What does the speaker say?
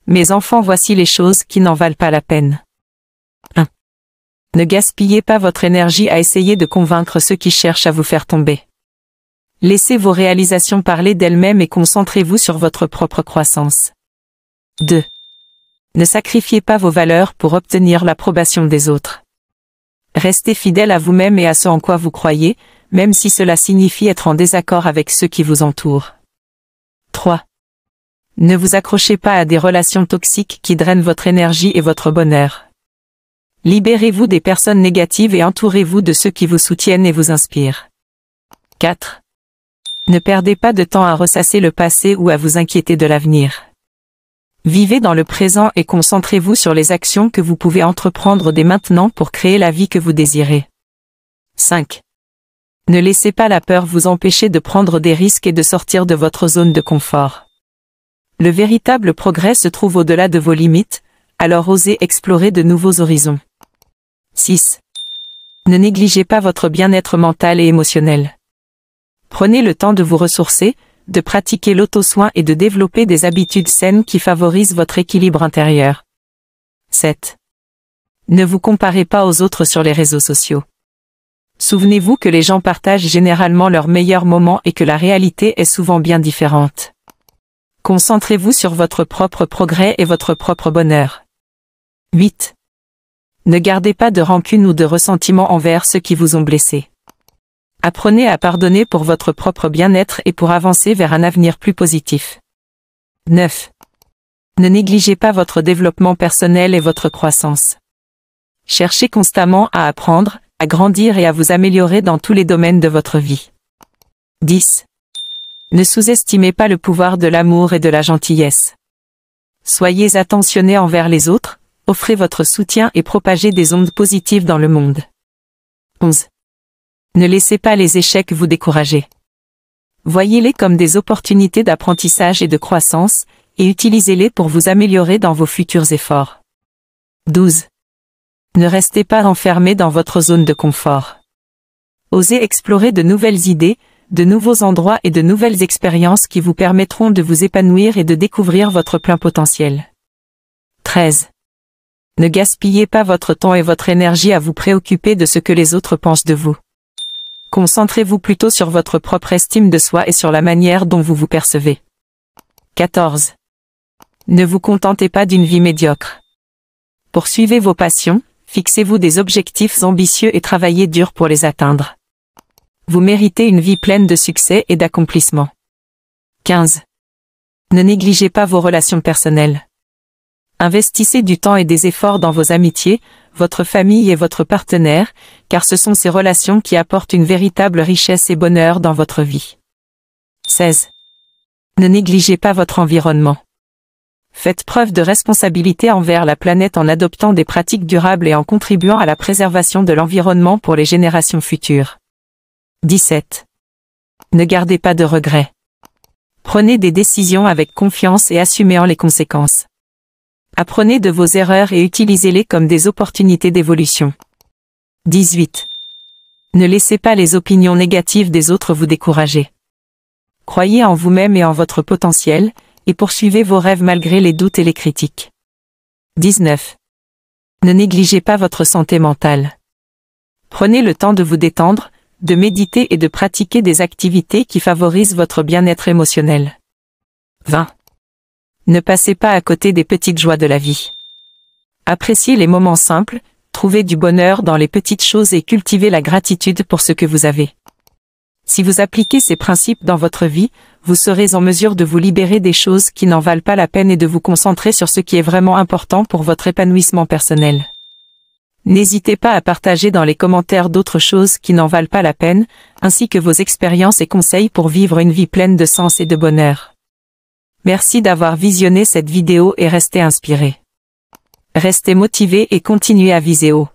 Mes enfants, voici les choses qui n'en valent pas la peine. 1. Ne gaspillez pas votre énergie à essayer de convaincre ceux qui cherchent à vous faire tomber. Laissez vos réalisations parler d'elles-mêmes et concentrez-vous sur votre propre croissance. 2. Ne sacrifiez pas vos valeurs pour obtenir l'approbation des autres. Restez fidèle à vous-même et à ce en quoi vous croyez, même si cela signifie être en désaccord avec ceux qui vous entourent. 3. Ne vous accrochez pas à des relations toxiques qui drainent votre énergie et votre bonheur. Libérez-vous des personnes négatives et entourez-vous de ceux qui vous soutiennent et vous inspirent. 4. Ne perdez pas de temps à ressasser le passé ou à vous inquiéter de l'avenir. Vivez dans le présent et concentrez-vous sur les actions que vous pouvez entreprendre dès maintenant pour créer la vie que vous désirez. 5. Ne laissez pas la peur vous empêcher de prendre des risques et de sortir de votre zone de confort. Le véritable progrès se trouve au-delà de vos limites, alors osez explorer de nouveaux horizons. 6. Ne négligez pas votre bien-être mental et émotionnel. Prenez le temps de vous ressourcer, de pratiquer l'auto-soin et de développer des habitudes saines qui favorisent votre équilibre intérieur. 7. Ne vous comparez pas aux autres sur les réseaux sociaux. Souvenez-vous que les gens partagent généralement leurs meilleurs moments et que la réalité est souvent bien différente. Concentrez-vous sur votre propre progrès et votre propre bonheur. 8. Ne gardez pas de rancune ou de ressentiment envers ceux qui vous ont blessé. Apprenez à pardonner pour votre propre bien-être et pour avancer vers un avenir plus positif. 9. Ne négligez pas votre développement personnel et votre croissance. Cherchez constamment à apprendre, à grandir et à vous améliorer dans tous les domaines de votre vie. 10. Ne sous-estimez pas le pouvoir de l'amour et de la gentillesse. Soyez attentionné envers les autres, offrez votre soutien et propagez des ondes positives dans le monde. 11. Ne laissez pas les échecs vous décourager. Voyez-les comme des opportunités d'apprentissage et de croissance, et utilisez-les pour vous améliorer dans vos futurs efforts. 12. Ne restez pas enfermé dans votre zone de confort. Osez explorer de nouvelles idées, de nouveaux endroits et de nouvelles expériences qui vous permettront de vous épanouir et de découvrir votre plein potentiel. 13. Ne gaspillez pas votre temps et votre énergie à vous préoccuper de ce que les autres pensent de vous. Concentrez-vous plutôt sur votre propre estime de soi et sur la manière dont vous vous percevez. 14. Ne vous contentez pas d'une vie médiocre. Poursuivez vos passions, fixez-vous des objectifs ambitieux et travaillez dur pour les atteindre. Vous méritez une vie pleine de succès et d'accomplissement. 15. Ne négligez pas vos relations personnelles. Investissez du temps et des efforts dans vos amitiés, votre famille et votre partenaire, car ce sont ces relations qui apportent une véritable richesse et bonheur dans votre vie. 16. Ne négligez pas votre environnement. Faites preuve de responsabilité envers la planète en adoptant des pratiques durables et en contribuant à la préservation de l'environnement pour les générations futures. 17. Ne gardez pas de regrets. Prenez des décisions avec confiance et assumez-en les conséquences. Apprenez de vos erreurs et utilisez-les comme des opportunités d'évolution. 18. Ne laissez pas les opinions négatives des autres vous décourager. Croyez en vous-même et en votre potentiel, et poursuivez vos rêves malgré les doutes et les critiques. 19. Ne négligez pas votre santé mentale. Prenez le temps de vous détendre, de méditer et de pratiquer des activités qui favorisent votre bien-être émotionnel. 20. Ne passez pas à côté des petites joies de la vie. Appréciez les moments simples, trouvez du bonheur dans les petites choses et cultivez la gratitude pour ce que vous avez. Si vous appliquez ces principes dans votre vie, vous serez en mesure de vous libérer des choses qui n'en valent pas la peine et de vous concentrer sur ce qui est vraiment important pour votre épanouissement personnel. N'hésitez pas à partager dans les commentaires d'autres choses qui n'en valent pas la peine, ainsi que vos expériences et conseils pour vivre une vie pleine de sens et de bonheur. Merci d'avoir visionné cette vidéo et restez inspiré. Restez motivé et continuez à viser haut.